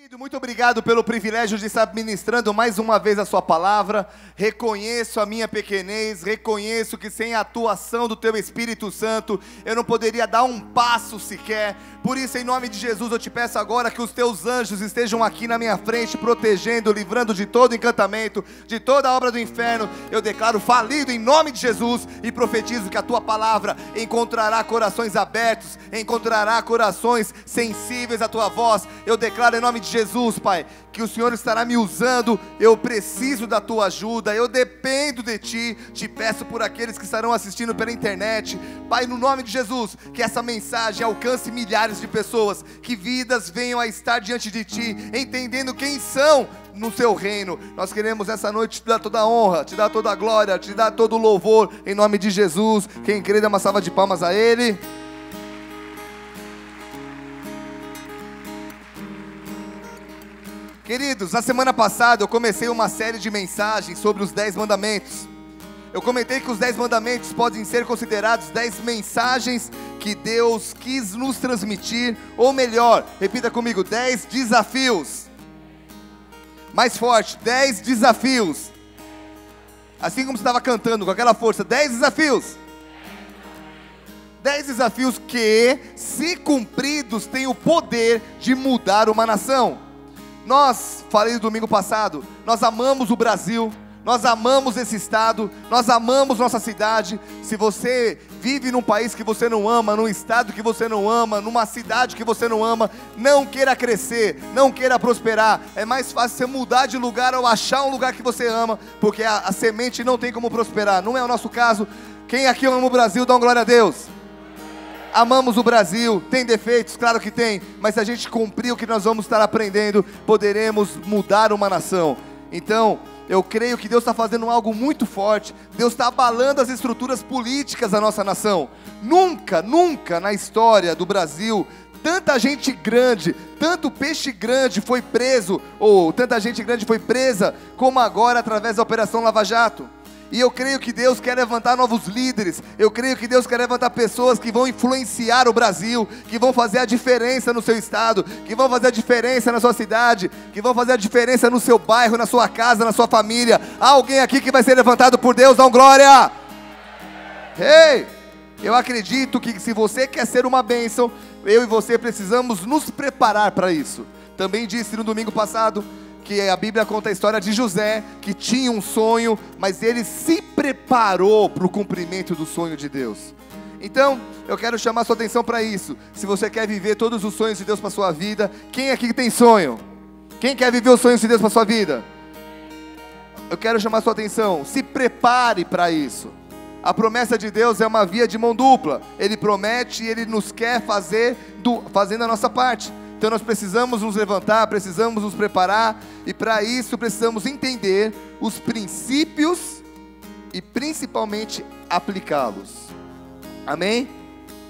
Querido, muito obrigado pelo privilégio de estar ministrando mais uma vez a sua palavra. Reconheço a minha pequenez, reconheço que sem a atuação do teu Espírito Santo, eu não poderia dar um passo sequer. Por isso, em nome de Jesus, eu te peço agora que os teus anjos estejam aqui na minha frente, protegendo, livrando de todo encantamento, de toda obra do inferno. Eu declaro falido em nome de Jesus e profetizo que a tua palavra encontrará corações abertos, encontrará corações sensíveis à tua voz. Eu declaro em nome de Jesus, Pai, que o Senhor estará me usando. Eu preciso da tua ajuda, eu dependo de ti. Te peço por aqueles que estarão assistindo pela internet, Pai, no nome de Jesus, que essa mensagem alcance milhares de pessoas, que vidas venham a estar diante de ti, entendendo quem são no seu reino. Nós queremos essa noite te dar toda a honra, te dar toda a glória, te dar todo o louvor, em nome de Jesus. Quem crê, dá uma salva de palmas a Ele. Queridos, na semana passada eu comecei uma série de mensagens sobre os 10 mandamentos. Eu comentei que os 10 mandamentos podem ser considerados 10 mensagens que Deus quis nos transmitir, ou melhor, repita comigo, 10 desafios. Mais forte, 10 desafios. Assim como você estava cantando, com aquela força, 10 desafios. 10 desafios que, se cumpridos, têm o poder de mudar uma nação. Nós, falei no domingo passado, nós amamos o Brasil, nós amamos esse estado, nós amamos nossa cidade. Se você vive num país que você não ama, num estado que você não ama, numa cidade que você não ama, não queira crescer, não queira prosperar. É mais fácil você mudar de lugar ou achar um lugar que você ama, porque a semente não tem como prosperar. Não é o nosso caso. Quem aqui ama o Brasil, dá uma glória a Deus. Amamos o Brasil, tem defeitos, claro que tem, mas se a gente cumprir o que nós vamos estar aprendendo, poderemos mudar uma nação. Então, eu creio que Deus está fazendo algo muito forte. Deus está abalando as estruturas políticas da nossa nação. Nunca, nunca na história do Brasil, tanta gente grande, tanto peixe grande foi preso, ou tanta gente grande foi presa, como agora através da Operação Lava Jato. E eu creio que Deus quer levantar novos líderes. Eu creio que Deus quer levantar pessoas que vão influenciar o Brasil, que vão fazer a diferença no seu estado, que vão fazer a diferença na sua cidade, que vão fazer a diferença no seu bairro, na sua casa, na sua família. Há alguém aqui que vai ser levantado por Deus, dá glória! Ei, eu acredito que se você quer ser uma bênção, eu e você precisamos nos preparar para isso. Também disse no domingo passado que a Bíblia conta a história de José, que tinha um sonho, mas ele se preparou para o cumprimento do sonho de Deus. Então, eu quero chamar a sua atenção para isso. Se você quer viver todos os sonhos de Deus para a sua vida, quem aqui tem sonho? Quem quer viver os sonhos de Deus para a sua vida? Eu quero chamar a sua atenção, se prepare para isso. A promessa de Deus é uma via de mão dupla. Ele promete e Ele nos quer fazendo a nossa parte. Então nós precisamos nos levantar, precisamos nos preparar, e para isso precisamos entender os princípios e principalmente aplicá-los. Amém?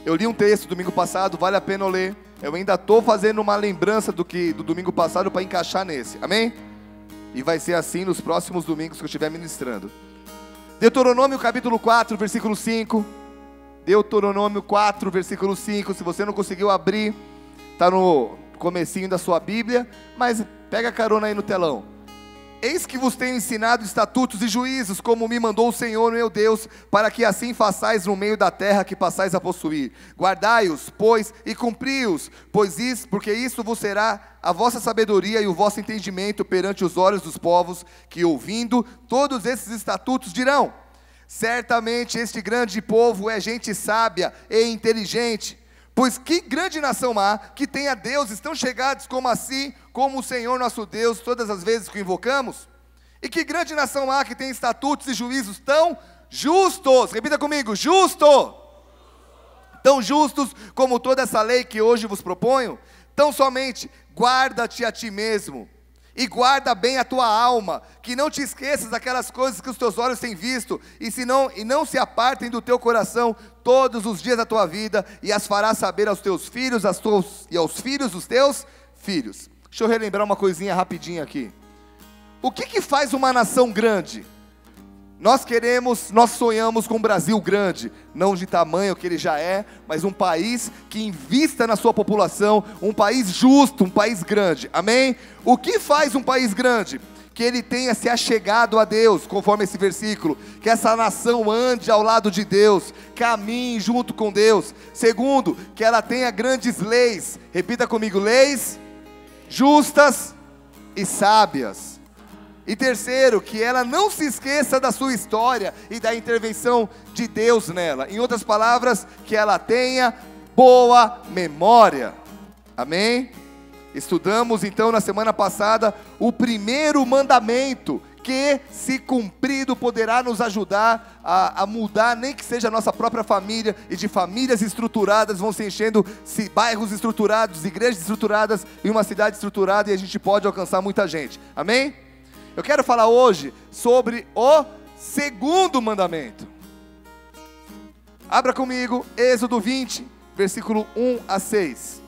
Eu li um texto domingo passado, vale a pena eu ler. Eu ainda estou fazendo uma lembrança do domingo passado para encaixar nesse. Amém? E vai ser assim nos próximos domingos que eu estiver ministrando. Deuteronômio capítulo 4, versículo 5. Deuteronômio 4, versículo 5. Se você não conseguiu abrir, está no comecinho da sua Bíblia, mas pega carona aí no telão. Eis que vos tenho ensinado estatutos e juízos, como me mandou o Senhor meu Deus, para que assim façais no meio da terra que passais a possuir. Guardai-os, pois, e cumpri-os, porque isso vos será a vossa sabedoria e o vosso entendimento perante os olhos dos povos, que ouvindo todos esses estatutos dirão: certamente este grande povo é gente sábia e inteligente. Pois que grande nação há que tenha deuses tão chegados como assim, como o Senhor nosso Deus, todas as vezes que o invocamos? E que grande nação há que tem estatutos e juízos tão justos, repita comigo, justo, tão justos como toda essa lei que hoje vos proponho? Tão somente guarda-te a ti mesmo, e guarda bem a tua alma, que não te esqueças daquelas coisas que os teus olhos têm visto, e não se apartem do teu coração todos os dias da tua vida, e as farás saber aos teus filhos e aos filhos dos teus filhos. Deixa eu relembrar uma coisinha rapidinho aqui. O que faz uma nação grande? Nós sonhamos com um Brasil grande, não de tamanho que ele já é, mas um país que invista na sua população, um país justo, um país grande, amém? O que faz um país grande? Que ele tenha se achegado a Deus, conforme esse versículo, que essa nação ande ao lado de Deus, caminhe junto com Deus. Segundo, que ela tenha grandes leis, repita comigo, leis justas e sábias. E terceiro, que ela não se esqueça da sua história e da intervenção de Deus nela. Em outras palavras, que ela tenha boa memória. Amém? Estudamos então na semana passada o primeiro mandamento, que se cumprido poderá nos ajudar a mudar, nem que seja a nossa própria família, e de famílias estruturadas vão se enchendo, bairros estruturados, igrejas estruturadas, e uma cidade estruturada, e a gente pode alcançar muita gente, amém? Eu quero falar hoje sobre o segundo mandamento. Abra comigo, Êxodo 20, versículo 1 a 6.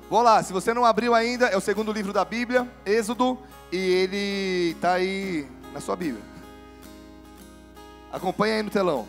Vou lá, se você não abriu ainda, é o segundo livro da Bíblia, Êxodo, e ele está aí na sua Bíblia. Acompanha aí no telão.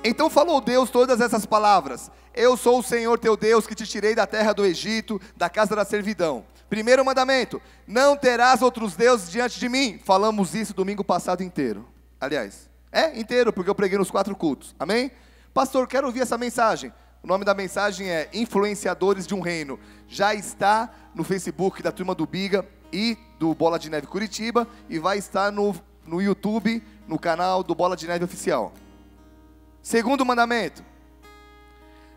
Então falou Deus todas essas palavras: eu sou o Senhor teu Deus, que te tirei da terra do Egito, da casa da servidão. Primeiro mandamento: não terás outros deuses diante de mim. Falamos isso domingo passado inteiro. Aliás, inteiro, porque eu preguei nos 4 cultos. Amém? Pastor, quero ouvir essa mensagem. O nome da mensagem é Influenciadores de um Reino. Já está no Facebook da turma do Biga e do Bola de Neve Curitiba, e vai estar no YouTube, no canal do Bola de Neve Oficial. Segundo mandamento: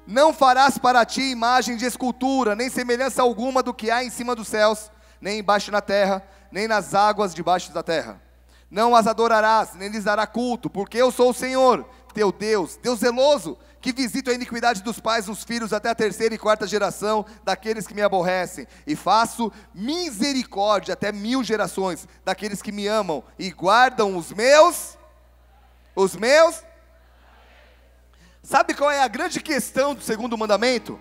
não farás para ti imagem de escultura, nem semelhança alguma do que há em cima dos céus, nem embaixo na terra, nem nas águas debaixo da terra. Não as adorarás, nem lhes dará culto, porque eu sou o Senhor, teu Deus, Deus zeloso, que visito a iniquidade dos pais nos filhos até a 3ª e 4ª geração daqueles que me aborrecem, e faço misericórdia até 1000 gerações daqueles que me amam e guardam os meus. Sabe qual é a grande questão do segundo mandamento?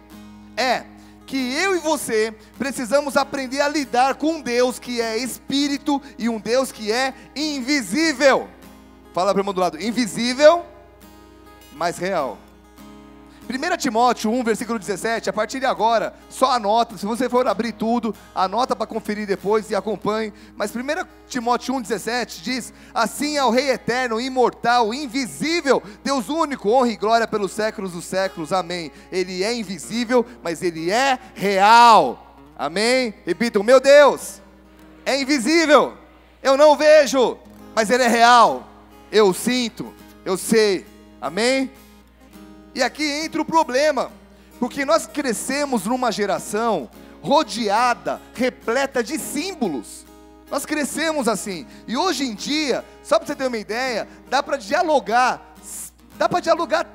É que eu e você precisamos aprender a lidar com um Deus que é espírito e um Deus que é invisível. Fala para o irmão do lado: invisível, mas real. 1 Timóteo 1, versículo 17, a partir de agora, só anota, se você for abrir tudo, anota para conferir depois e acompanhe, mas 1 Timóteo 1, 17 diz: assim é o Rei eterno, imortal, invisível, Deus único, honra e glória pelos séculos dos séculos, amém. Ele é invisível, mas Ele é real, amém? Repitam: meu Deus é invisível, eu não vejo, mas Ele é real, eu sinto, eu sei, amém? E aqui entra o problema, porque nós crescemos numa geração rodeada, repleta de símbolos. Nós crescemos assim, e hoje em dia, só para você ter uma ideia, dá para dialogar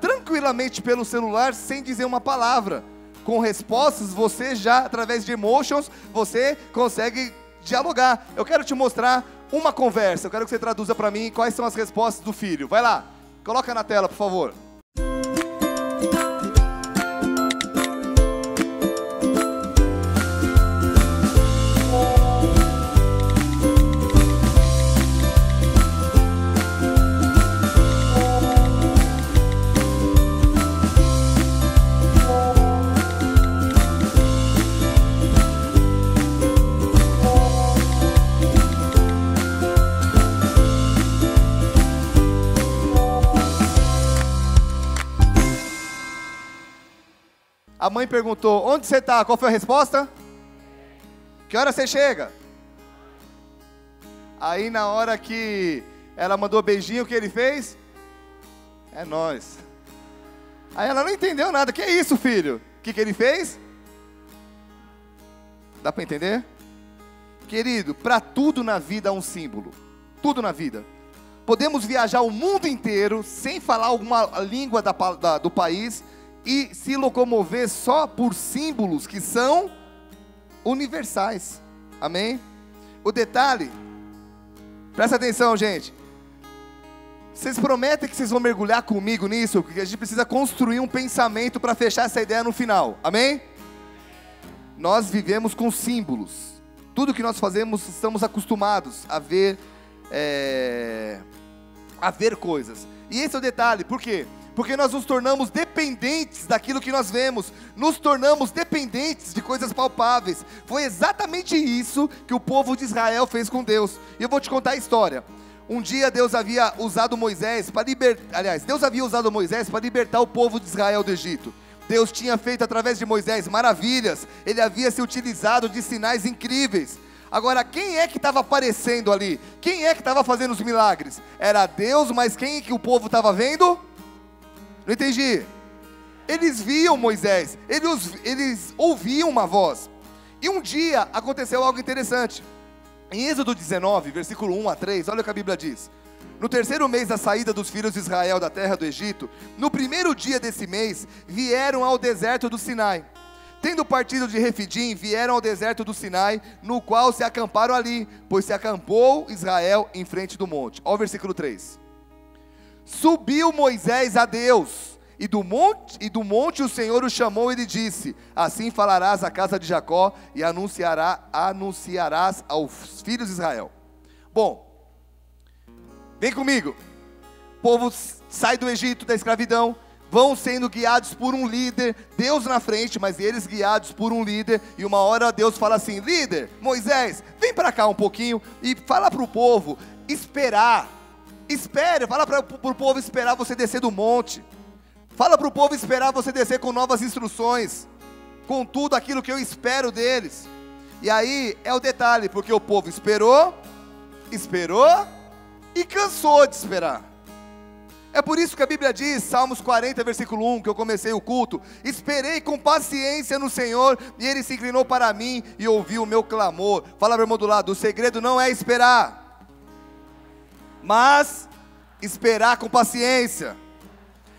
tranquilamente pelo celular, sem dizer uma palavra. Com respostas, você já, através de emotions, você consegue dialogar. Eu quero te mostrar uma conversa, eu quero que você traduza para mim quais são as respostas do filho. Vai lá, coloca na tela, por favor. A mãe perguntou: onde você está? Qual foi a resposta? Que hora você chega? Aí na hora que ela mandou beijinho, o que ele fez? É nóis. Aí ela não entendeu nada. Que é isso, filho? O que ele fez? Dá para entender? Querido, para tudo na vida há um símbolo. Tudo na vida. Podemos viajar o mundo inteiro sem falar alguma língua do país e se locomover só por símbolos que são universais, amém? O detalhe, presta atenção, gente, vocês prometem que vocês vão mergulhar comigo nisso, porque a gente precisa construir um pensamento para fechar essa ideia no final, amém? Nós vivemos com símbolos, tudo que nós fazemos, estamos acostumados a ver coisas. E esse é o detalhe, por quê? Porque nós nos tornamos dependentes daquilo que nós vemos, nos tornamos dependentes de coisas palpáveis. Foi exatamente isso que o povo de Israel fez com Deus. E eu vou te contar a história. Um dia Deus havia usado Moisés para libertar o povo de Israel do Egito. Deus tinha feito através de Moisés maravilhas, ele havia se utilizado de sinais incríveis. Agora, quem é que estava aparecendo ali? Quem é que estava fazendo os milagres? Era Deus, mas quem é que o povo estava vendo? Não entendi. Eles viam Moisés, eles ouviam uma voz. E um dia aconteceu algo interessante. Em Êxodo 19, versículo 1 a 3, olha o que a Bíblia diz. No terceiro mês da saída dos filhos de Israel da terra do Egito, no primeiro dia desse mês, vieram ao deserto do Sinai. Tendo partido de Refidim, vieram ao deserto do Sinai, no qual se acamparam ali, pois se acampou Israel em frente do monte. Olha o versículo 3. Subiu Moisés a Deus, e do monte o Senhor o chamou e lhe disse: assim falarás à casa de Jacó e anunciarás aos filhos de Israel. Bom, vem comigo. O povo sai do Egito, da escravidão, vão sendo guiados por um líder, Deus na frente, mas eles guiados por um líder, e uma hora Deus fala assim: líder, Moisés, vem para cá um pouquinho, e fala para o povo esperar, fala para o povo esperar você descer do monte, fala para o povo esperar você descer com novas instruções, com tudo aquilo que eu espero deles. E aí é o detalhe, porque o povo esperou e cansou de esperar. É por isso que a Bíblia diz, Salmos 40, versículo 1, que eu comecei o culto: esperei com paciência no Senhor, e Ele se inclinou para mim e ouviu o meu clamor. Fala para o irmão do lado: o segredo não é esperar, mas esperar com paciência.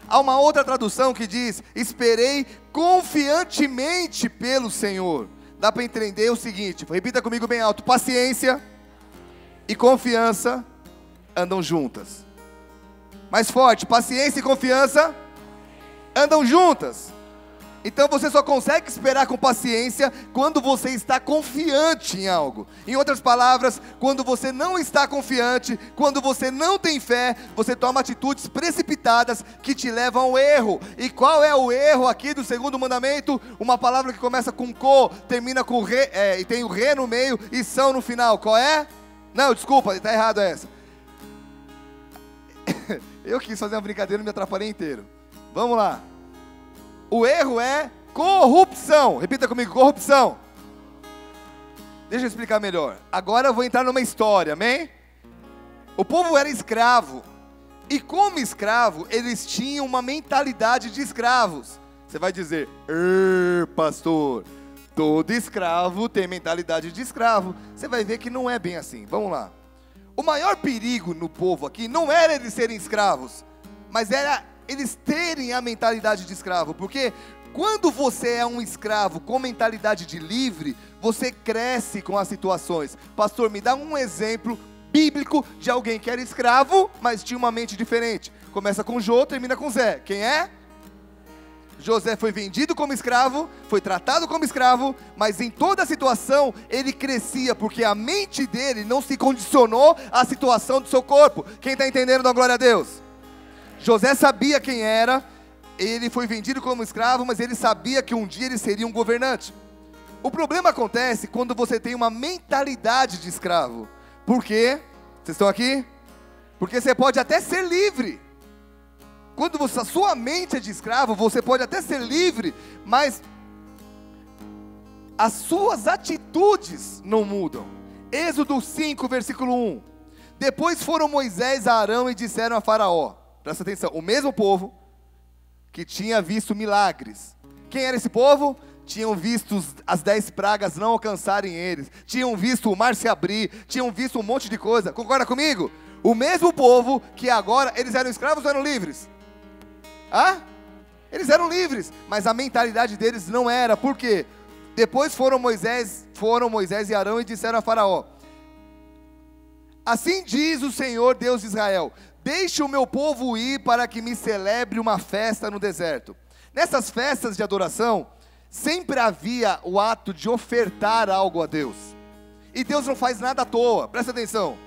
Há uma outra tradução que diz: esperei confiantemente pelo Senhor. Dá para entender o seguinte, repita comigo bem alto: paciência e confiança andam juntas. Mais forte: paciência e confiança andam juntas. Então você só consegue esperar com paciência quando você está confiante em algo. Em outras palavras, quando você não está confiante, quando você não tem fé, você toma atitudes precipitadas que te levam ao erro. E qual é o erro aqui do segundo mandamento? Uma palavra que começa com co, termina com re, e tem o re no meio e são no final. Qual é? Não, desculpa, está errado essa. Eu quis fazer uma brincadeira e me atrapalhei inteiro. Vamos lá. O erro é corrupção. Repita comigo: corrupção. Deixa eu explicar melhor. Agora eu vou entrar numa história, amém? O povo era escravo. E como escravo, eles tinham uma mentalidade de escravos. Você vai dizer: pastor, todo escravo tem mentalidade de escravo. Você vai ver que não é bem assim. Vamos lá. O maior perigo no povo aqui não era eles serem escravos, mas era eles terem a mentalidade de escravo. Porque quando você é um escravo com mentalidade de livre, você cresce com as situações. Pastor, me dá um exemplo bíblico de alguém que era escravo, mas tinha uma mente diferente. Começa com Jô, termina com Zé. Quem é? José foi vendido como escravo, foi tratado como escravo, mas em toda a situação ele crescia, porque a mente dele não se condicionou à situação do seu corpo. Quem está entendendo, dá glória a Deus. José sabia quem era, ele foi vendido como escravo, mas ele sabia que um dia ele seria um governante. O problema acontece quando você tem uma mentalidade de escravo. Por quê? Vocês estão aqui? Porque você pode até ser livre. Quando a sua mente é de escravo, você pode até ser livre, mas as suas atitudes não mudam. Êxodo 5, versículo 1. Depois foram Moisés a Arão e disseram a Faraó, presta atenção, o mesmo povo que tinha visto milagres. Quem era esse povo? Tinham visto as 10 pragas não alcançarem eles, tinham visto o mar se abrir, tinham visto um monte de coisa. Concorda comigo? O mesmo povo que agora, eles eram escravos ou eram livres? Eles eram livres, mas a mentalidade deles não era. Por quê? Depois foram Moisés e Arão e disseram a Faraó: assim diz o Senhor Deus de Israel: deixe o meu povo ir para que me celebre uma festa no deserto. Nessas festas de adoração, sempre havia o ato de ofertar algo a Deus. E Deus não faz nada à toa, presta atenção.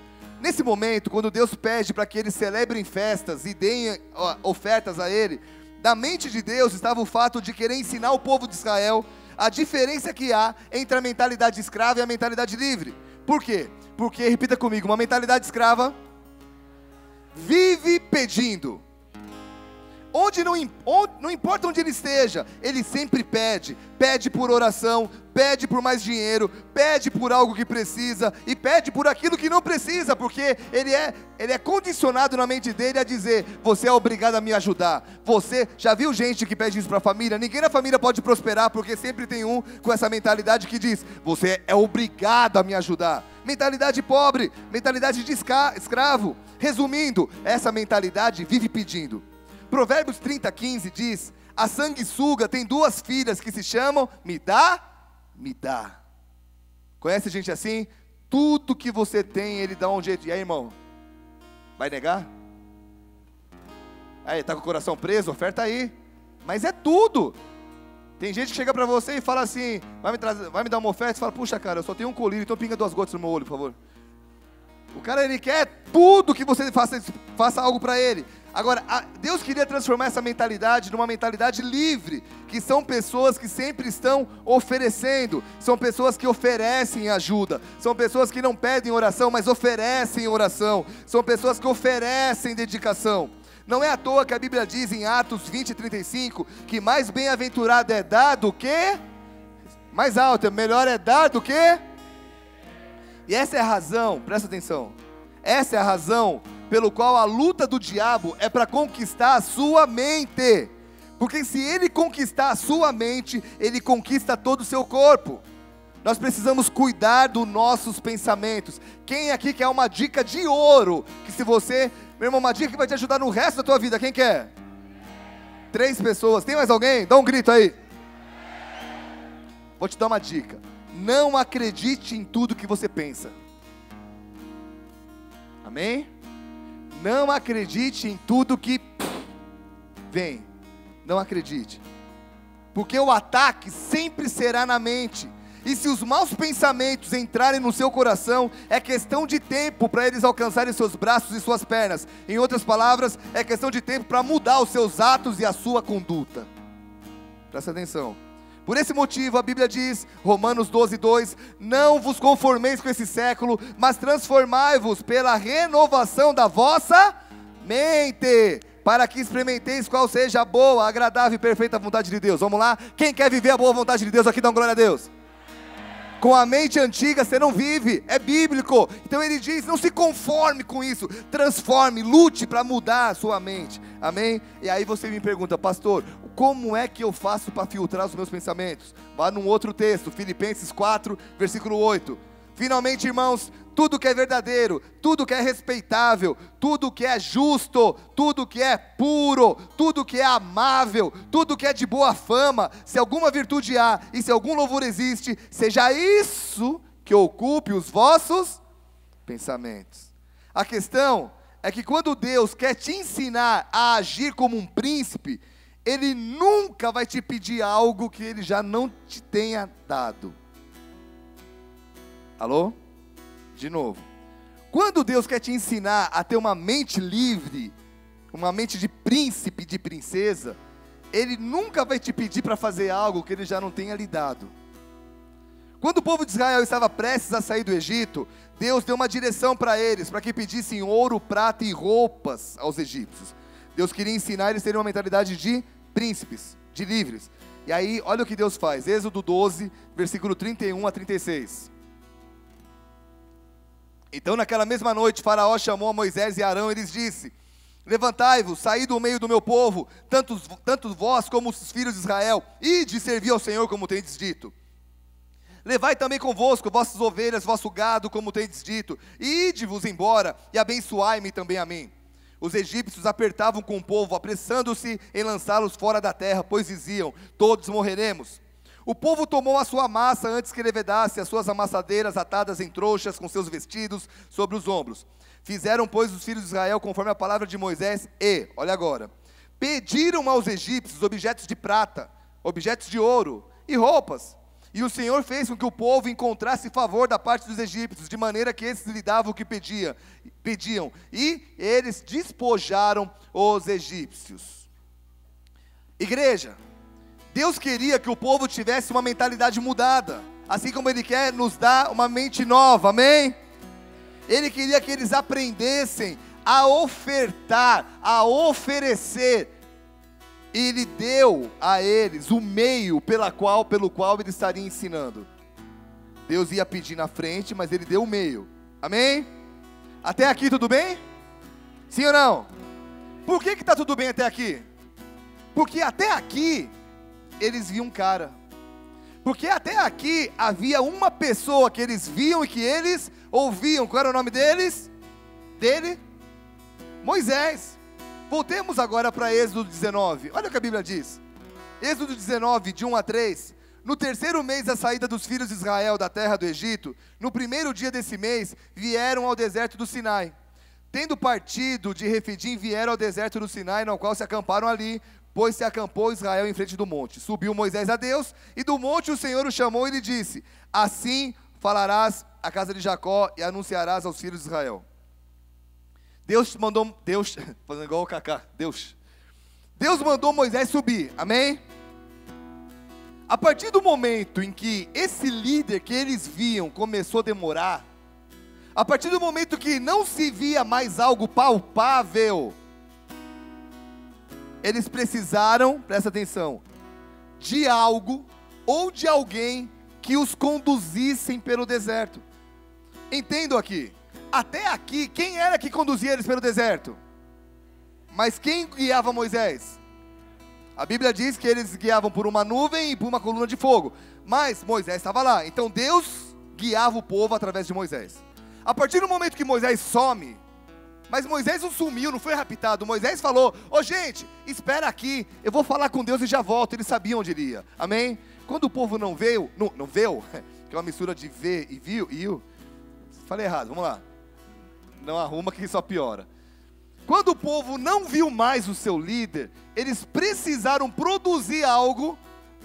Nesse momento, quando Deus pede para que eles celebrem festas e deem ofertas a Ele, na mente de Deus estava o fato de querer ensinar o povo de Israel a diferença que há entre a mentalidade escrava e a mentalidade livre. Por quê? Porque, repita comigo, uma mentalidade escrava vive pedindo. Não importa onde ele esteja, ele sempre pede. Pede por oração, pede por mais dinheiro, pede por algo que precisa e pede por aquilo que não precisa, porque ele é condicionado na mente dele a dizer: você é obrigado a me ajudar. Você já viu gente que pede isso para a família? Ninguém na família pode prosperar, porque sempre tem um com essa mentalidade que diz: você é obrigado a me ajudar. Mentalidade pobre, mentalidade de escravo. Resumindo, essa mentalidade vive pedindo. Provérbios 30:15 diz: a sanguessuga tem duas filhas que se chamam me dá, me dá. Conhece gente assim? Tudo que você tem, ele dá um jeito. E aí, irmão? Vai negar? Aí, tá com o coração preso? Oferta aí. Mas é tudo. Tem gente que chega pra você e fala assim: vai me dar uma oferta? Você fala: puxa, cara, eu só tenho um colírio, então pinga 2 gotas no meu olho, por favor. O cara, ele quer tudo que você faça algo para ele. Agora, Deus queria transformar essa mentalidade numa mentalidade livre, que são pessoas que sempre estão oferecendo, são pessoas que oferecem ajuda, são pessoas que não pedem oração, mas oferecem oração, são pessoas que oferecem dedicação. Não é à toa que a Bíblia diz em Atos 20:35, que mais bem-aventurado é dar do que, mais alto, melhor é dar do que. E essa é a razão, presta atenção, essa é a razão pelo qual a luta do diabo é para conquistar a sua mente. Porque se ele conquistar a sua mente, ele conquista todo o seu corpo. Nós precisamos cuidar dos nossos pensamentos. Quem aqui quer uma dica de ouro? Que se você, meu irmão, uma dica que vai te ajudar no resto da tua vida, quem quer? 3 pessoas, tem mais alguém? Dá um grito aí. Vou te dar uma dica. Não acredite em tudo que você pensa. Amém? Não acredite em tudo que vem. Não acredite. Porque o ataque sempre será na mente. E se os maus pensamentos entrarem no seu coração, é questão de tempo para eles alcançarem seus braços e suas pernas. Em outras palavras, é questão de tempo para mudar os seus atos e a sua conduta. Presta atenção. Por esse motivo a Bíblia diz, Romanos 12:2, não vos conformeis com esse século, mas transformai-vos pela renovação da vossa mente, para que experimenteis qual seja a boa, agradável e perfeita vontade de Deus. Vamos lá? Quem quer viver a boa vontade de Deus aqui, dá uma glória a Deus. Com a mente antiga você não vive, é bíblico. Então ele diz, não se conforme com isso, transforme, lute para mudar a sua mente. Amém? E aí você me pergunta, pastor, como é que eu faço para filtrar os meus pensamentos? Vá num outro texto, Filipenses 4, versículo 8. Finalmente, irmãos, tudo que é verdadeiro, tudo que é respeitável, tudo que é justo, tudo que é puro, tudo que é amável, tudo que é de boa fama, se alguma virtude há e se algum louvor existe, seja isso que ocupe os vossos pensamentos. A questão é que quando Deus quer te ensinar a agir como um príncipe, Ele nunca vai te pedir algo que Ele já não te tenha dado. Alô? De novo. Quando Deus quer te ensinar a ter uma mente livre, uma mente de príncipe, de princesa, Ele nunca vai te pedir para fazer algo que Ele já não tenha lhe dado. Quando o povo de Israel estava prestes a sair do Egito, Deus deu uma direção para eles, para que pedissem ouro, prata e roupas aos egípcios. Deus queria ensinar eles a terem uma mentalidade de príncipes, de livres. E aí, olha o que Deus faz. Êxodo 12, versículo 31 a 36. Então naquela mesma noite, Faraó chamou a Moisés e Arão e lhes disse, levantai-vos, saí do meio do meu povo, tanto vós como os filhos de Israel, ide servir ao Senhor como tendes dito. Levai também convosco vossas ovelhas, vosso gado, como tendes dito, e ide-vos embora, e abençoai-me também a mim. Os egípcios apertavam com o povo, apressando-se em lançá-los fora da terra, pois diziam, todos morreremos. O povo tomou a sua massa antes que levedasse, as suas amassadeiras atadas em trouxas, com seus vestidos sobre os ombros. Fizeram, pois, os filhos de Israel conforme a palavra de Moisés e, olha agora, pediram aos egípcios objetos de prata, objetos de ouro e roupas. E o Senhor fez com que o povo encontrasse favor da parte dos egípcios, de maneira que esses lhe davam o que pediam, e eles despojaram os egípcios. Igreja, Deus queria que o povo tivesse uma mentalidade mudada, assim como Ele quer nos dar uma mente nova, amém? Ele queria que eles aprendessem a ofertar, a oferecer. E Ele deu a eles o meio pelo qual Ele estaria ensinando. Deus ia pedir na frente, mas Ele deu o meio, amém? Até aqui tudo bem? Sim ou não? Por que está tudo bem até aqui? Porque até aqui eles viam um cara. Porque até aqui havia uma pessoa que eles viam e que eles ouviam. Qual era o nome deles? Dele? Moisés. Voltemos agora para Êxodo 19. Olha o que a Bíblia diz. Êxodo 19, de 1 a 3. No terceiro mês da saída dos filhos de Israel da terra do Egito, no primeiro dia desse mês, vieram ao deserto do Sinai. Tendo partido de Refidim, vieram ao deserto do Sinai, no qual se acamparam ali, pois se acampou Israel em frente do monte. Subiu Moisés a Deus, e do monte o Senhor o chamou e lhe disse: falarás à casa de Jacó e anunciarás aos filhos de Israel. Deus fazendo igual o Cacá, Deus mandou Moisés subir, amém? A partir do momento em que esse líder que eles viam começou a demorar, a partir do momento que não se via mais algo palpável, eles precisaram, presta atenção, de algo ou de alguém que os conduzissem pelo deserto. Entendo aqui. Até aqui, quem era que conduzia eles pelo deserto? Mas quem guiava Moisés? A Bíblia diz que eles guiavam por uma nuvem e por uma coluna de fogo. Mas Moisés estava lá. Então Deus guiava o povo através de Moisés. A partir do momento que Moisés some, mas Moisés não sumiu, não foi raptado. Moisés falou: gente, espera aqui, eu vou falar com Deus e já volto. Ele sabia onde ele ia, amém? Quando o povo não veio, que é uma mistura de ver e viu. Falei errado, vamos lá. Não arruma que só piora. Quando o povo não viu mais o seu líder, eles precisaram produzir algo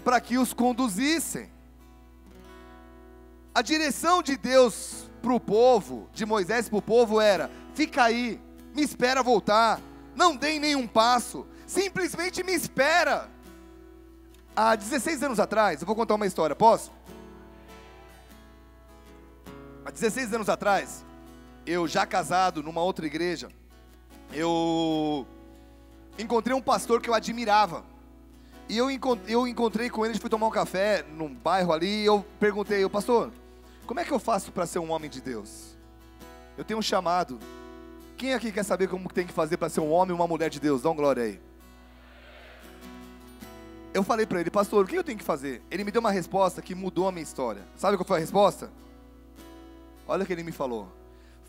para que os conduzissem. A direção de Deus para o povo, de Moisés para o povo era: fica aí, me espera voltar, não dê nenhum passo, simplesmente me espera. Há 16 anos atrás, eu vou contar uma história, posso? Há 16 anos atrás, eu já casado numa outra igreja, eu encontrei um pastor que eu admirava. E eu encontrei com ele, a gente foi tomar um café num bairro ali, e eu perguntei: pastor, como é que eu faço para ser um homem de Deus? Eu tenho um chamado. Quem aqui quer saber como tem que fazer para ser um homem e uma mulher de Deus? Dá uma glória aí. Eu falei para ele: pastor, o que eu tenho que fazer? Ele me deu uma resposta que mudou a minha história. Sabe qual foi a resposta? Olha o que ele me falou: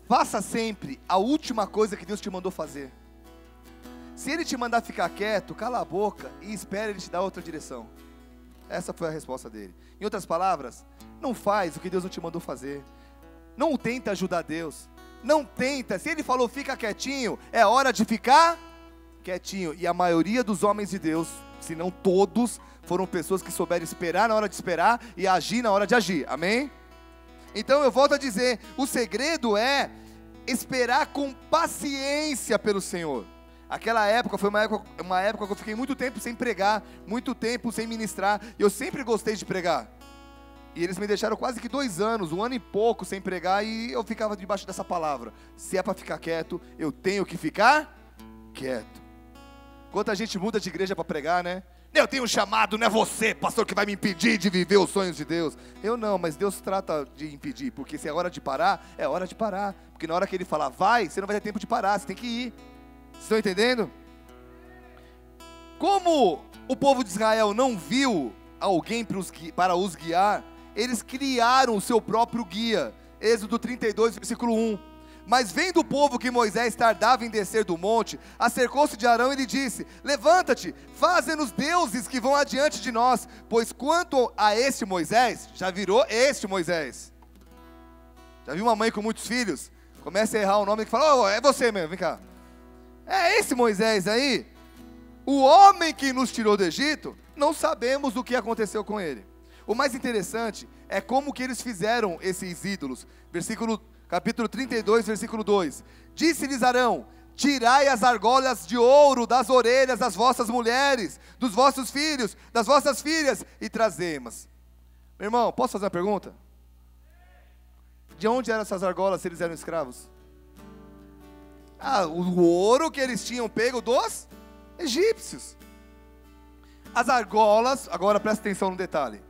faça sempre a última coisa que Deus te mandou fazer. Se Ele te mandar ficar quieto, cala a boca e espere Ele te dar outra direção. Essa foi a resposta dele. Em outras palavras, não faz o que Deus não te mandou fazer. Não tenta ajudar Deus. Não tenta. Se Ele falou fica quietinho, é hora de ficar quietinho. E a maioria dos homens de Deus, se não todos, foram pessoas que souberam esperar na hora de esperar e agir na hora de agir. Amém? Então eu volto a dizer, o segredo é esperar com paciência pelo Senhor. Aquela época foi uma época que eu fiquei muito tempo sem pregar, muito tempo sem ministrar, e eu sempre gostei de pregar. E eles me deixaram quase que 2 anos, 1 ano e pouco sem pregar, e eu ficava debaixo dessa palavra: se é para ficar quieto, eu tenho que ficar quieto. Quanta gente muda de igreja para pregar, né? Eu tenho um chamado, não é você, pastor, que vai me impedir de viver os sonhos de Deus. Eu não, mas Deus trata de impedir, porque se é hora de parar, é hora de parar. Porque na hora que Ele falar vai, você não vai ter tempo de parar, você tem que ir. Vocês estão entendendo? Como o povo de Israel não viu alguém para os guiar, eles criaram o seu próprio guia. Êxodo 32, versículo 1. Mas vendo o povo que Moisés tardava em descer do monte, acercou-se de Arão e lhe disse: levanta-te, faze-nos deuses que vão adiante de nós, pois quanto a este Moisés, já virou este Moisés. Já viu uma mãe com muitos filhos? Começa a errar o nome e fala: é você mesmo, vem cá. É esse Moisés aí, o homem que nos tirou do Egito, não sabemos o que aconteceu com ele. O mais interessante é como que eles fizeram esses ídolos. Capítulo 32, versículo 2. Disse-lhes Arão: tirai as argolas de ouro das orelhas das vossas mulheres, dos vossos filhos, das vossas filhas, e trazei-mas. Meu irmão, posso fazer uma pergunta? De onde eram essas argolas se eles eram escravos? O ouro que eles tinham pego dos egípcios. As argolas, agora presta atenção no detalhe.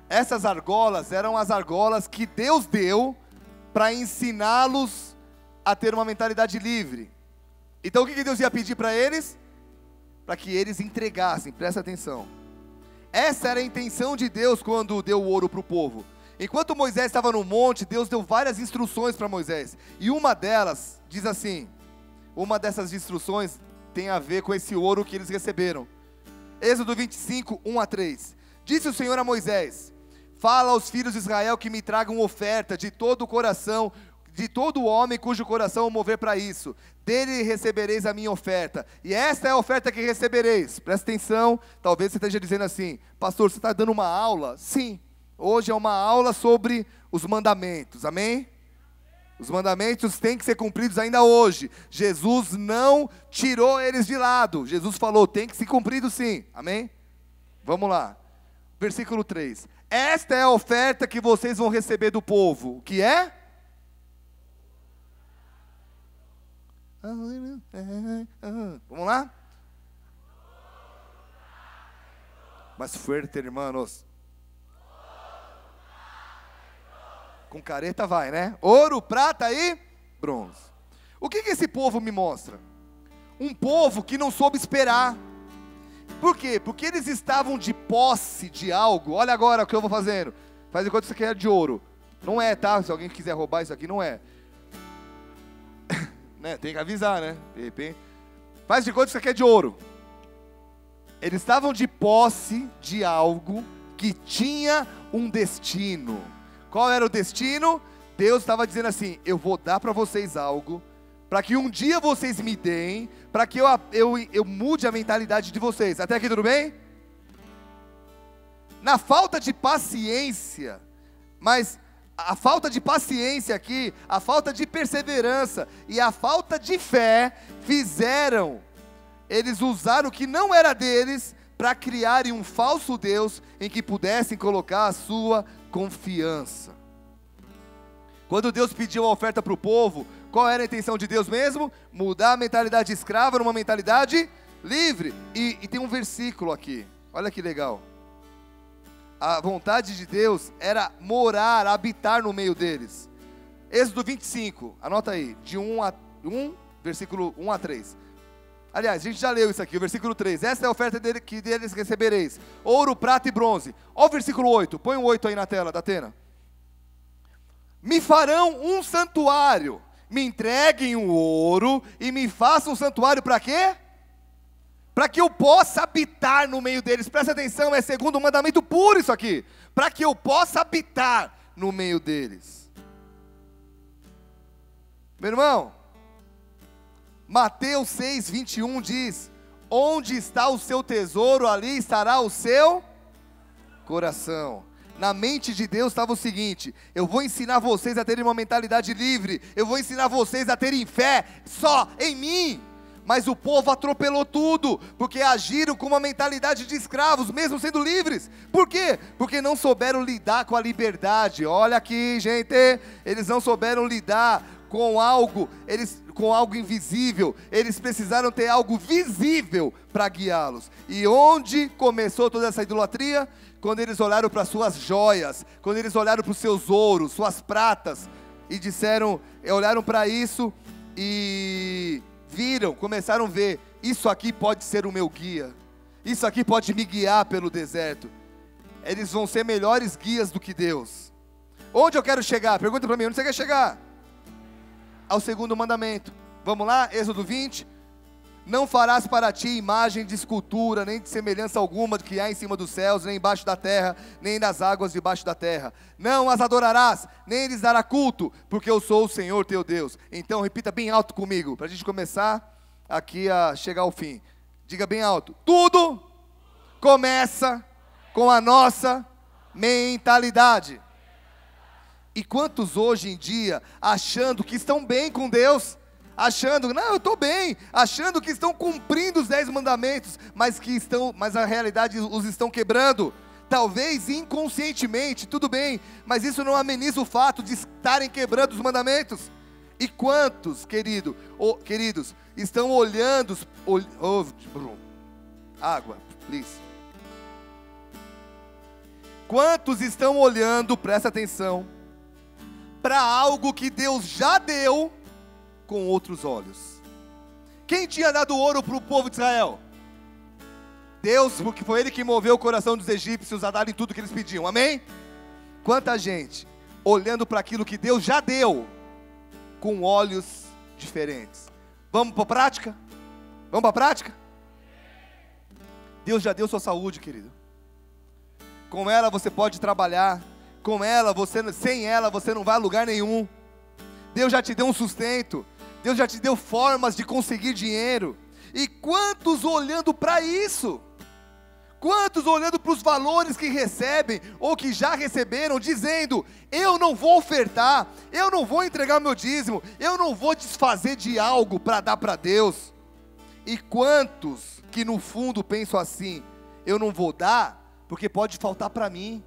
Essas argolas eram as argolas que Deus deu para ensiná-los a ter uma mentalidade livre. Então o que Deus ia pedir para eles? Para que eles entregassem, presta atenção. Essa era a intenção de Deus quando deu o ouro para o povo. Enquanto Moisés estava no monte, Deus deu várias instruções para Moisés. E uma delas diz assim, uma dessas instruções tem a ver com esse ouro que eles receberam. Êxodo 25, 1 a 3. Disse o Senhor a Moisés: fala aos filhos de Israel que me tragam oferta de todo o coração, de todo homem cujo coração eu mover para isso. Dele recebereis a minha oferta. E esta é a oferta que recebereis. Presta atenção, talvez você esteja dizendo assim: pastor, você está dando uma aula? Sim, hoje é uma aula sobre os mandamentos, amém? Os mandamentos têm que ser cumpridos ainda hoje. Jesus não tirou eles de lado. Jesus falou, tem que ser cumprido sim, amém? Vamos lá, versículo 3. Esta é a oferta que vocês vão receber do povo. O que é? Vamos lá? Mais fuerte, hermanos. Com careta vai, né? Ouro, prata e bronze. O que esse povo me mostra? Um povo que não soube esperar. Por quê? Porque eles estavam de posse de algo. Olha agora o que eu vou fazendo. Faz de conta que isso aqui é de ouro. Não é, tá? Se alguém quiser roubar isso aqui, não é. Né? Tem que avisar, né? De repente. Faz de conta que isso aqui é de ouro. Eles estavam de posse de algo que tinha um destino. Qual era o destino? Deus estava dizendo assim: eu vou dar para vocês algo, para que um dia vocês me deem, para que eu mude a mentalidade de vocês. Até aqui tudo bem? Na falta de paciência, mas a falta de paciência aqui, a falta de perseverança e a falta de fé fizeram eles usar o que não era deles para criarem um falso Deus em que pudessem colocar a sua confiança. Quando Deus pediu a oferta para o povo, qual era a intenção de Deus mesmo? Mudar a mentalidade escrava numa mentalidade livre. E tem um versículo aqui, olha que legal. A vontade de Deus era morar, habitar no meio deles. Êxodo 25, anota aí, de 1, versículo 1 a 3. Aliás, a gente já leu isso aqui, o versículo 3. Esta é a oferta que deles recebereis: ouro, prata e bronze. Olha o versículo 8, põe o 8 aí na tela, da Atena. Me farão um santuário, me entreguem o ouro e me façam um santuário para quê? Para que eu possa habitar no meio deles. Presta atenção, é segundo o mandamento puro isso aqui. Para que eu possa habitar no meio deles. Meu irmão, Mateus 6, 21 diz: onde está o seu tesouro, ali estará o seu coração. Na mente de Deus estava o seguinte: eu vou ensinar vocês a terem uma mentalidade livre, eu vou ensinar vocês a terem fé só em mim. Mas o povo atropelou tudo, porque agiram com uma mentalidade de escravos, mesmo sendo livres. Por quê? Porque não souberam lidar com a liberdade. Olha aqui, gente, eles não souberam lidar com algo invisível. Eles precisaram ter algo visível para guiá-los. E onde começou toda essa idolatria? Quando eles olharam para suas joias, quando eles olharam para os seus ouros, suas pratas, e olharam para isso e viram, começaram a ver: isso aqui pode ser o meu guia, isso aqui pode me guiar pelo deserto. Eles vão ser melhores guias do que Deus. Onde eu quero chegar? Pergunta para mim, onde você quer chegar? Ao segundo mandamento. Vamos lá, Êxodo 20. Não farás para ti imagem de escultura, nem de semelhança alguma do que há em cima dos céus, nem embaixo da terra, nem nas águas debaixo da terra. Não as adorarás, nem lhes dará culto, porque eu sou o Senhor teu Deus. Então repita bem alto comigo, para a gente começar aqui a chegar ao fim. Diga bem alto: tudo começa com a nossa mentalidade. E quantos hoje em dia, achando que estão bem com Deus, achando, não, eu estou bem, achando que estão cumprindo os 10 mandamentos, mas a realidade os estão quebrando, talvez inconscientemente, tudo bem, mas isso não ameniza o fato de estarem quebrando os mandamentos. E quantos, queridos, estão olhando, água, please. Quantos estão olhando, presta atenção, para algo que Deus já deu com outros olhos? Quem tinha dado ouro para o povo de Israel? Deus, porque foi Ele que moveu o coração dos egípcios a darem tudo que eles pediam, amém? Quanta gente olhando para aquilo que Deus já deu com olhos diferentes. Vamos para a prática? Vamos para a prática? Deus já deu sua saúde, querido. Com ela você pode trabalhar, sem ela você não vai a lugar nenhum. Deus já te deu um sustento, Deus já te deu formas de conseguir dinheiro. E quantos olhando para isso? Quantos olhando para os valores que recebem, ou que já receberam, dizendo, eu não vou ofertar, eu não vou entregar meu dízimo, eu não vou desfazer de algo para dar para Deus. E quantos que no fundo pensam assim, eu não vou dar, porque pode faltar para mim.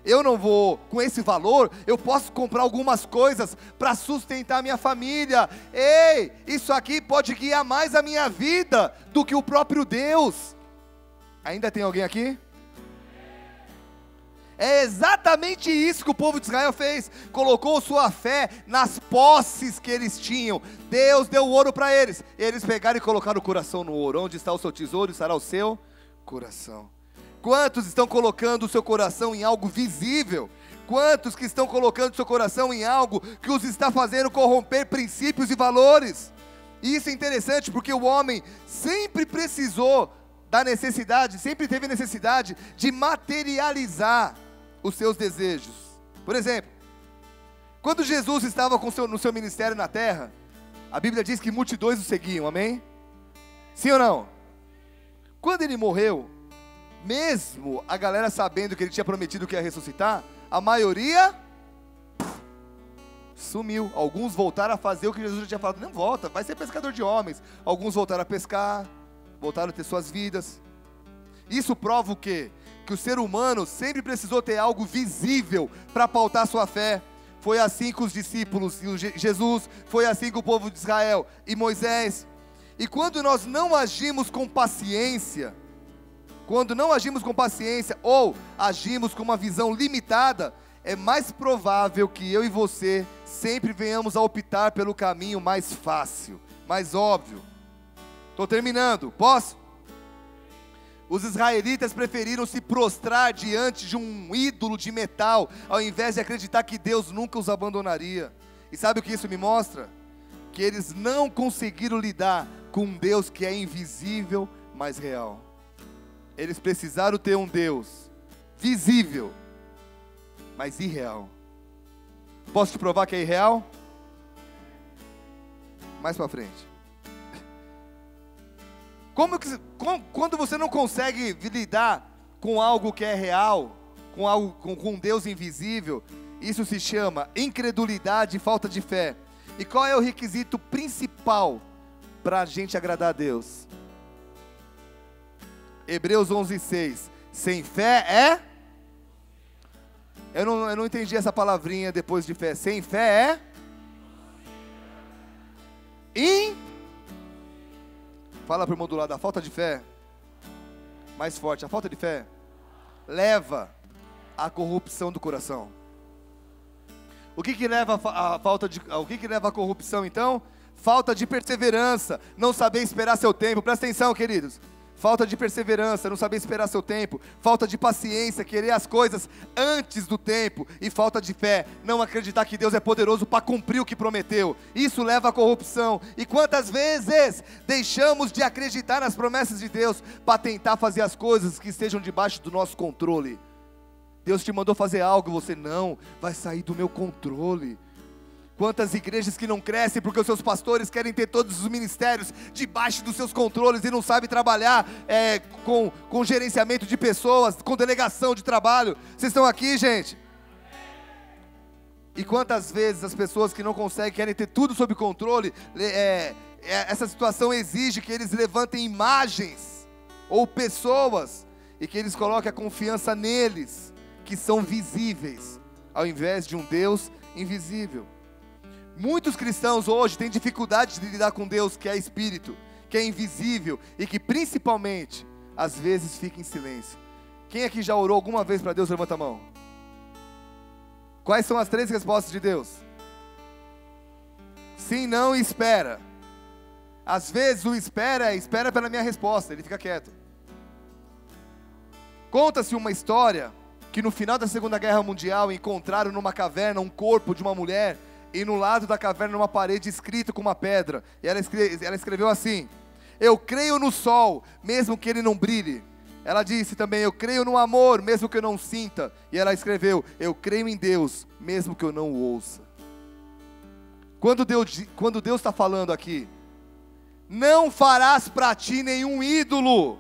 Eu não vou, com esse valor, eu posso comprar algumas coisas para sustentar a minha família. Ei, isso aqui pode guiar mais a minha vida do que o próprio Deus. Ainda tem alguém aqui? É exatamente isso que o povo de Israel fez. Colocou sua fé nas posses que eles tinham. Deus deu ouro para eles. Eles pegaram e colocaram o coração no ouro. Onde está o seu tesouro, estará o seu coração. Quantos estão colocando o seu coração em algo visível? Quantos que estão colocando o seu coração em algo que os está fazendo corromper princípios e valores? E isso é interessante porque o homem sempre precisou da necessidade, sempre teve necessidade de materializar os seus desejos. Por exemplo, quando Jesus estava no seu ministério na terra, a Bíblia diz que multidões o seguiam, amém? Sim ou não? Quando ele morreu, mesmo a galera sabendo que ele tinha prometido que ia ressuscitar, a maioria sumiu. Alguns voltaram a fazer o que Jesus já tinha falado, não volta, vai ser pescador de homens. Alguns voltaram a pescar, voltaram a ter suas vidas. Isso prova o quê? Que o ser humano sempre precisou ter algo visível para pautar sua fé. Foi assim com os discípulos e Jesus, foi assim com o povo de Israel e Moisés. E quando nós não agimos com paciência, ou agimos com uma visão limitada, é mais provável que eu e você sempre venhamos a optar pelo caminho mais fácil, mais óbvio. Estou terminando, posso? Os israelitas preferiram se prostrar diante de um ídolo de metal, ao invés de acreditar que Deus nunca os abandonaria. E sabe o que isso me mostra? Que eles não conseguiram lidar com um Deus que é invisível, mas real. Eles precisaram ter um Deus visível, mas irreal. Posso te provar que é irreal? Mais para frente. Quando você não consegue lidar com algo que é real, com um Deus invisível, isso se chama incredulidade e falta de fé. E qual é o requisito principal para a gente agradar a Deus? Hebreus 11:6. Sem fé é... Eu não entendi essa palavrinha depois de fé. Sem fé é... Fala para o irmão do lado, a falta de fé, mais forte, a falta de fé leva à corrupção do coração. O que leva o que leva à corrupção então? Falta de perseverança, não saber esperar seu tempo. Presta atenção, queridos. Falta de perseverança, não saber esperar seu tempo. Falta de paciência, querer as coisas antes do tempo. E falta de fé, não acreditar que Deus é poderoso para cumprir o que prometeu. Isso leva à corrupção. E quantas vezes deixamos de acreditar nas promessas de Deus para tentar fazer as coisas que estejam debaixo do nosso controle? Deus te mandou fazer algo, você não, vai sair do meu controle. Quantas igrejas que não crescem porque os seus pastores querem ter todos os ministérios debaixo dos seus controles e não sabem trabalhar com gerenciamento de pessoas, com delegação de trabalho. Vocês estão aqui, gente? E quantas vezes as pessoas que não conseguem, querem ter tudo sob controle, essa situação exige que eles levantem imagens ou pessoas e que eles coloquem a confiança neles, que são visíveis, ao invés de um Deus invisível. Muitos cristãos hoje têm dificuldade de lidar com Deus que é Espírito, que é invisível e que principalmente, às vezes, fica em silêncio. Quem aqui já orou alguma vez para Deus? Levanta a mão. Quais são as 3 respostas de Deus? Sim, não e espera. Às vezes o espera pela minha resposta, ele fica quieto. Conta-se uma história que no final da Segunda Guerra Mundial encontraram numa caverna um corpo de uma mulher e no lado da caverna uma parede escrita com uma pedra. E ela escreveu assim: eu creio no sol, mesmo que ele não brilhe. Ela disse também: eu creio no amor, mesmo que eu não sinta. E ela escreveu: eu creio em Deus, mesmo que eu não o ouça. Quando Deus está falando aqui, não farás para ti nenhum ídolo,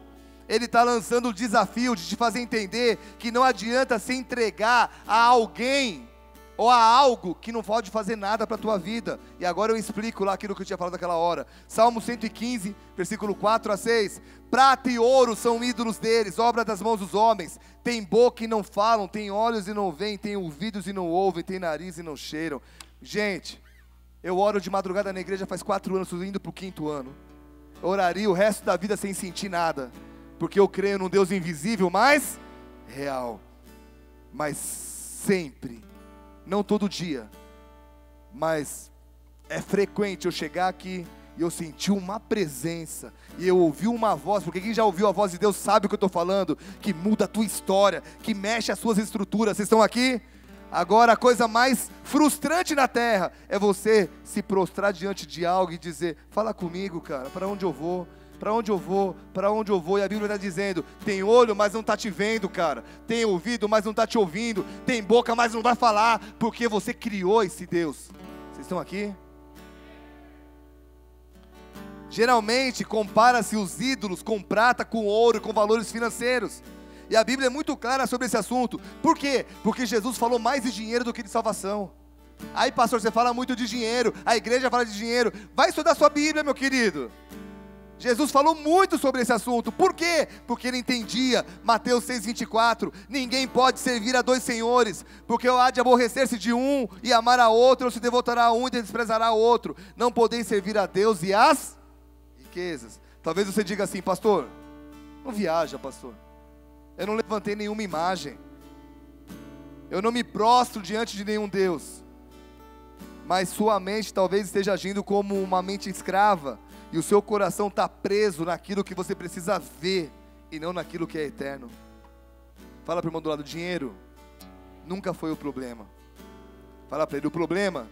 Ele está lançando o desafio de te fazer entender que não adianta se entregar a alguém ou a algo que não pode fazer nada para a tua vida. E agora eu explico lá aquilo que eu tinha falado naquela hora. Salmo 115, versículo 4 a 6. Prata e ouro são ídolos deles, obra das mãos dos homens. Tem boca e não falam, tem olhos e não veem, tem ouvidos e não ouvem, tem nariz e não cheiram. Gente, eu oro de madrugada na igreja faz 4 anos, estou indo para o 5º ano. Eu oraria o resto da vida sem sentir nada, porque eu creio num Deus invisível, mas real. Mas sempre, não todo dia, mas é frequente eu chegar aqui e eu senti uma presença, e eu ouvi uma voz, porque quem já ouviu a voz de Deus sabe o que eu estou falando, que muda a tua história, que mexe as suas estruturas. Vocês estão aqui? Agora a coisa mais frustrante na terra é você se prostrar diante de algo e dizer: fala comigo, cara, para onde eu vou? Para onde eu vou? Para onde eu vou? E a Bíblia está dizendo: tem olho, mas não está te vendo, cara. Tem ouvido, mas não está te ouvindo. Tem boca, mas não vai falar, porque você criou esse Deus. Vocês estão aqui? Geralmente compara-se os ídolos com prata, com ouro, com valores financeiros. E a Bíblia é muito clara sobre esse assunto. Por quê? Porque Jesus falou mais de dinheiro do que de salvação. Aí, pastor, você fala muito de dinheiro, a igreja fala de dinheiro. Vai estudar sua Bíblia, meu querido. Jesus falou muito sobre esse assunto. Por quê? Porque ele entendia Mateus 6,24. Ninguém pode servir a 2 senhores, porque há de aborrecer-se de um e amar a outro, ou se devotará a um e desprezará o outro. Não podeis servir a Deus e às riquezas. Talvez você diga assim: pastor, não viaja, pastor. Eu não levantei nenhuma imagem, eu não me prostro diante de nenhum Deus. Mas sua mente talvez esteja agindo como uma mente escrava, e o seu coração está preso naquilo que você precisa ver, e não naquilo que é eterno. Fala para o irmão do lado: dinheiro nunca foi o problema. Fala para ele: o problema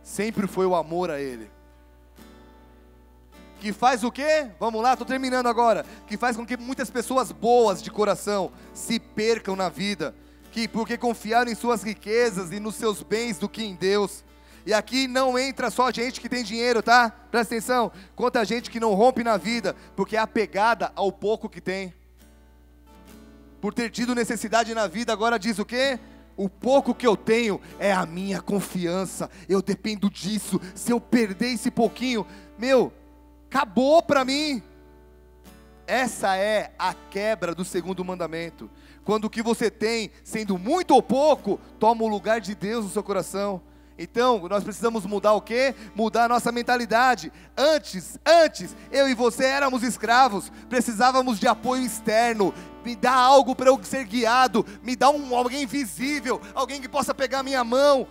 sempre foi o amor a ele. Que faz o quê? Vamos lá, estou terminando agora. Que faz com que muitas pessoas boas de coração se percam na vida, porque confiaram em suas riquezas e nos seus bens do que em Deus. E aqui não entra só gente que tem dinheiro, tá? Presta atenção. Quanta gente que não rompe na vida, porque é apegada ao pouco que tem. Por ter tido necessidade na vida, agora diz o quê? O pouco que eu tenho é a minha confiança, eu dependo disso. Se eu perder esse pouquinho, acabou para mim. Essa é a quebra do 2º mandamento. Quando o que você tem, sendo muito ou pouco, toma o lugar de Deus no seu coração. Então, nós precisamos mudar o quê? Mudar a nossa mentalidade. Antes, eu e você éramos escravos, precisávamos de apoio externo. Me dá algo para eu ser guiado, me dá alguém visível, alguém que possa pegar a minha mão.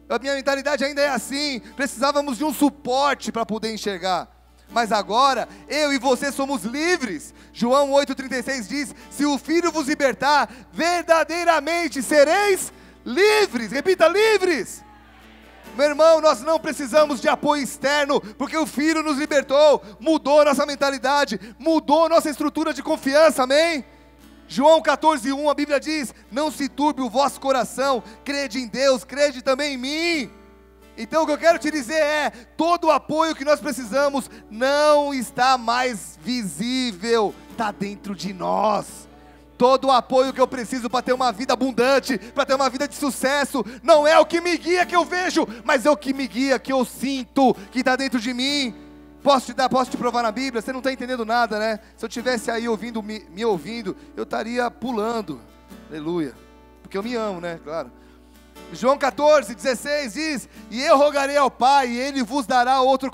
A minha mentalidade ainda é assim, precisávamos de um suporte para poder enxergar. Mas agora, eu e você somos livres. João 8,36 diz: se o Filho vos libertar, verdadeiramente sereis livres. Repita: livres. Meu irmão, nós não precisamos de apoio externo, porque o Filho nos libertou, mudou nossa mentalidade, mudou nossa estrutura de confiança, amém? João 14,1, a Bíblia diz: não se turbe o vosso coração, crede em Deus, crede também em mim. Então o que eu quero te dizer é, todo o apoio que nós precisamos não está mais visível, está dentro de nós. Todo o apoio que eu preciso para ter uma vida abundante, para ter uma vida de sucesso, não é o que me guia que eu vejo, mas é o que me guia, que eu sinto, que está dentro de mim. Posso te provar na Bíblia? Você não está entendendo nada, né? Se eu estivesse aí ouvindo, me ouvindo, eu estaria pulando, aleluia, porque eu me amo, né? Claro. João 14, 16 diz: e eu rogarei ao Pai, e Ele vos dará outro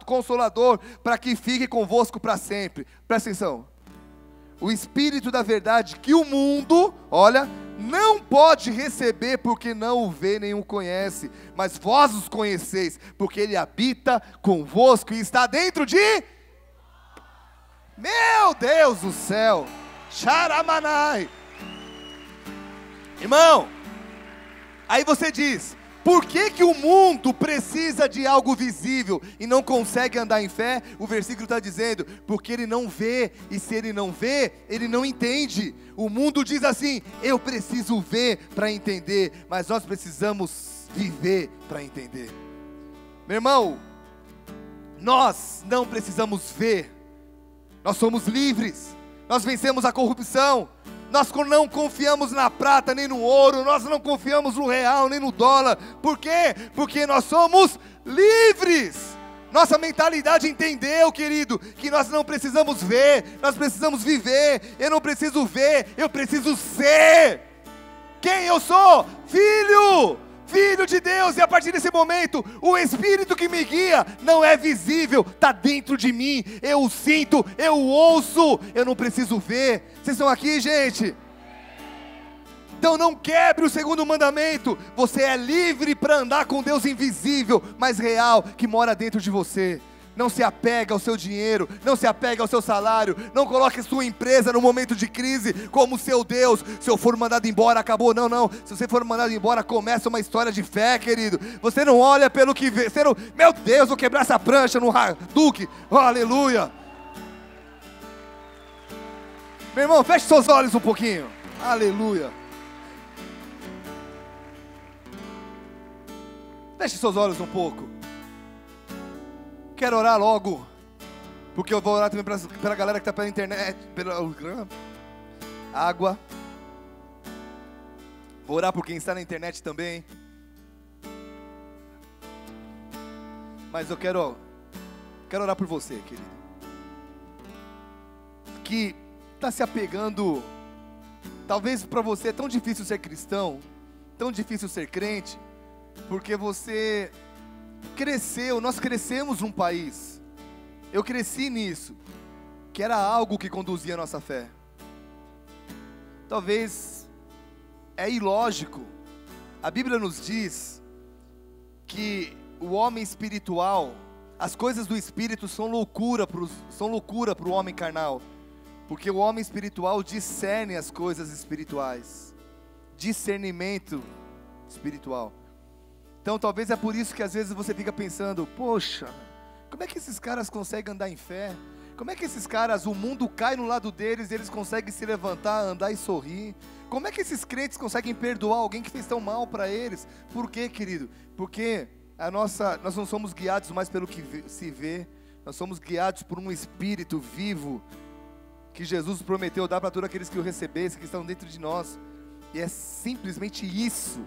consolador, para que fique convosco para sempre. Presta atenção. O Espírito da verdade, que o mundo, olha, não pode receber, porque não o vê nem o conhece, mas vós os conheceis, porque Ele habita convosco e está dentro de... Meu Deus do céu! Charamanai! Irmão, aí você diz, por que o mundo precisa de algo visível e não consegue andar em fé? O versículo está dizendo, porque ele não vê, e se ele não vê, ele não entende. O mundo diz assim, eu preciso ver para entender, mas nós precisamos viver para entender. Meu irmão, nós não precisamos ver, nós somos livres, nós vencemos a corrupção. Nós não confiamos na prata nem no ouro, nós não confiamos no real nem no dólar. Por quê? Porque nós somos livres. Nossa mentalidade entendeu, querido, que nós não precisamos ver, nós precisamos viver. Eu não preciso ver, eu preciso ser. Quem eu sou? Filho de Deus, e a partir desse momento, o Espírito que me guia não é visível, está dentro de mim, eu o sinto, eu o ouço, eu não preciso ver. Vocês estão aqui, gente? Então não quebre o segundo mandamento, você é livre para andar com Deus invisível, mas real, que mora dentro de você. Não se apega ao seu dinheiro, não se apega ao seu salário, não coloque sua empresa no momento de crise como seu Deus. Se eu for mandado embora, acabou. Não, se você for mandado embora, começa uma história de fé, querido. Você não olha pelo que vê, você não, meu Deus, vou quebrar essa prancha no Hadouken, oh, aleluia. Meu irmão, feche seus olhos um pouquinho, aleluia. Feche seus olhos um pouco. Quero orar logo, porque eu vou orar também pela galera que está pela internet, pela água. Vou orar por quem está na internet também. Mas eu quero orar por você, querido, que está se apegando. Talvez para você é tão difícil ser cristão, tão difícil ser crente, porque você cresceu, nós crescemos num país, eu cresci nisso, que era algo que conduzia a nossa fé. Talvez é ilógico, a Bíblia nos diz que o homem espiritual, as coisas do espírito são loucura para o homem carnal, porque o homem espiritual discerne as coisas espirituais, discernimento espiritual. Então talvez é por isso que às vezes você fica pensando, poxa, como é que esses caras conseguem andar em fé? Como é que esses caras, o mundo cai no lado deles, eles conseguem se levantar, andar e sorrir? Como é que esses crentes conseguem perdoar alguém que fez tão mal para eles? Por quê, querido? Porque nós não somos guiados mais pelo que se vê, nós somos guiados por um Espírito vivo, que Jesus prometeu dar para todos aqueles que o recebessem, que estão dentro de nós. E é simplesmente isso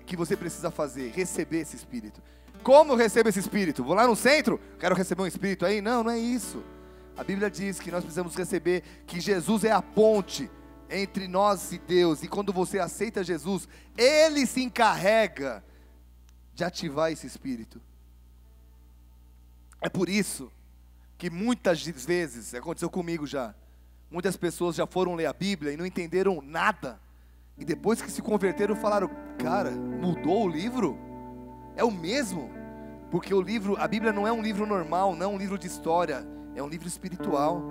que você precisa fazer, receber esse Espírito. Como eu recebo esse Espírito? Vou lá no centro, quero receber um Espírito aí? Não é isso. A Bíblia diz que nós precisamos receber, que Jesus é a ponte entre nós e Deus, e quando você aceita Jesus, Ele se encarrega de ativar esse Espírito. É por isso que muitas vezes, aconteceu comigo já, muitas pessoas já foram ler a Bíblia e não entenderam nada, e depois que se converteram falaram, cara, mudou o livro? É o mesmo? Porque a Bíblia não é um livro normal, não é um livro de história, é um livro espiritual,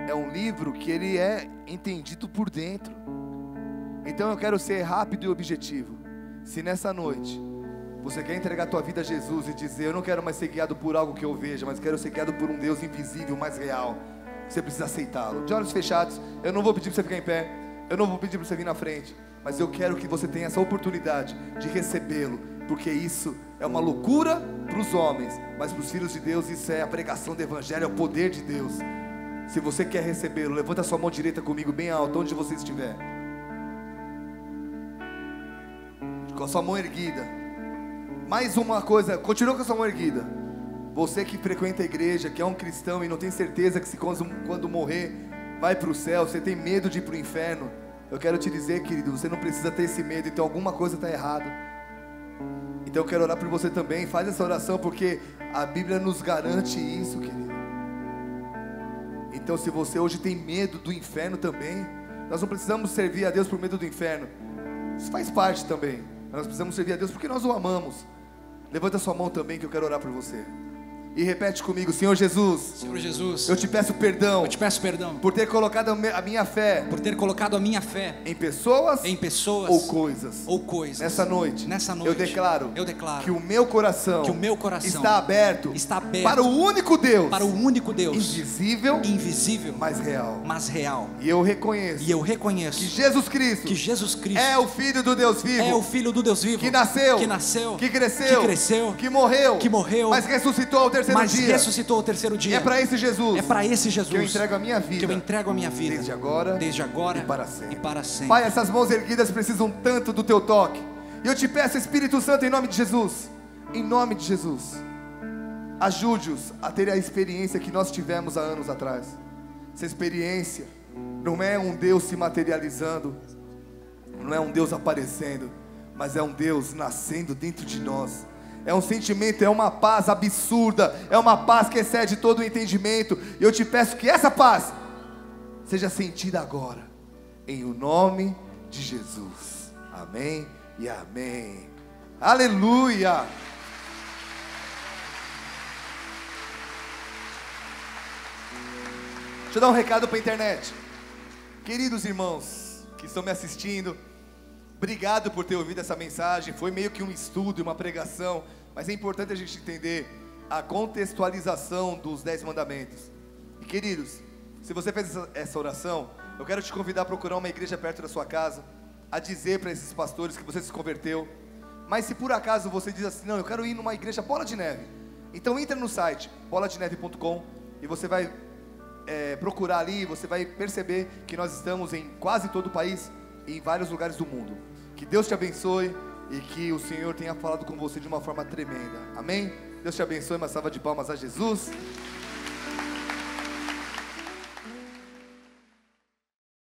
é um livro que ele é entendido por dentro. Então eu quero ser rápido e objetivo. Se nessa noite você quer entregar a tua vida a Jesus e dizer, eu não quero mais ser guiado por algo que eu veja, mas quero ser guiado por um Deus invisível, mais real, você precisa aceitá-lo. De olhos fechados, eu não vou pedir para você ficar em pé, eu não vou pedir para você vir na frente, mas eu quero que você tenha essa oportunidade de recebê-lo, porque isso é uma loucura para os homens, mas para os filhos de Deus isso é a pregação do Evangelho, é o poder de Deus. Se você quer recebê-lo, levanta a sua mão direita comigo bem alto, onde você estiver, com a sua mão erguida. Mais uma coisa, continua com a sua mão erguida. Você que frequenta a igreja, que é um cristão e não tem certeza que quando morrer vai para o céu, você tem medo de ir para o inferno, eu quero te dizer, querido, você não precisa ter esse medo, então alguma coisa está errada. Então eu quero orar por você também. Faz essa oração, porque a Bíblia nos garante isso, querido. Então se você hoje tem medo do inferno também, nós não precisamos servir a Deus por medo do inferno, isso faz parte também. Nós precisamos servir a Deus porque nós o amamos. Levanta sua mão também, que eu quero orar por você. E repete comigo: Senhor Jesus, Senhor Jesus, eu te peço perdão, eu te peço perdão por ter colocado a minha fé, em pessoas, ou coisas. Nessa noite, eu declaro que o meu coração, está aberto, para o único Deus, invisível, mas real. E eu reconheço que Jesus Cristo é o Filho do Deus vivo, que nasceu, que cresceu, que morreu, mas ressuscitou ao terceiro dia. É para esse Jesus que eu entrego a minha vida, desde agora e para sempre. Pai, essas mãos erguidas precisam tanto do teu toque, e eu te peço, Espírito Santo, em nome de Jesus, ajude-os a ter a experiência que nós tivemos há anos atrás. Essa experiência não é um Deus se materializando, não é um Deus aparecendo, mas é um Deus nascendo dentro de nós. É um sentimento, é uma paz absurda, é uma paz que excede todo o entendimento. E eu te peço que essa paz seja sentida agora, em o nome de Jesus. Amém e amém. Aleluia. Deixa eu dar um recado para a internet. Queridos irmãos que estão me assistindo, obrigado por ter ouvido essa mensagem. Foi meio que um estudo, uma pregação, mas é importante a gente entender a contextualização dos 10 mandamentos. E queridos, se você fez essa oração, eu quero te convidar a procurar uma igreja perto da sua casa, a dizer para esses pastores que você se converteu. Mas se por acaso você diz assim: não, eu quero ir numa igreja Bola de Neve, então entra no site boladeneve.com e você vai procurar ali, você vai perceber que nós estamos em quase todo o país e em vários lugares do mundo. Que Deus te abençoe e que o Senhor tenha falado com você de uma forma tremenda. Amém? Deus te abençoe. Uma salva de palmas a Jesus.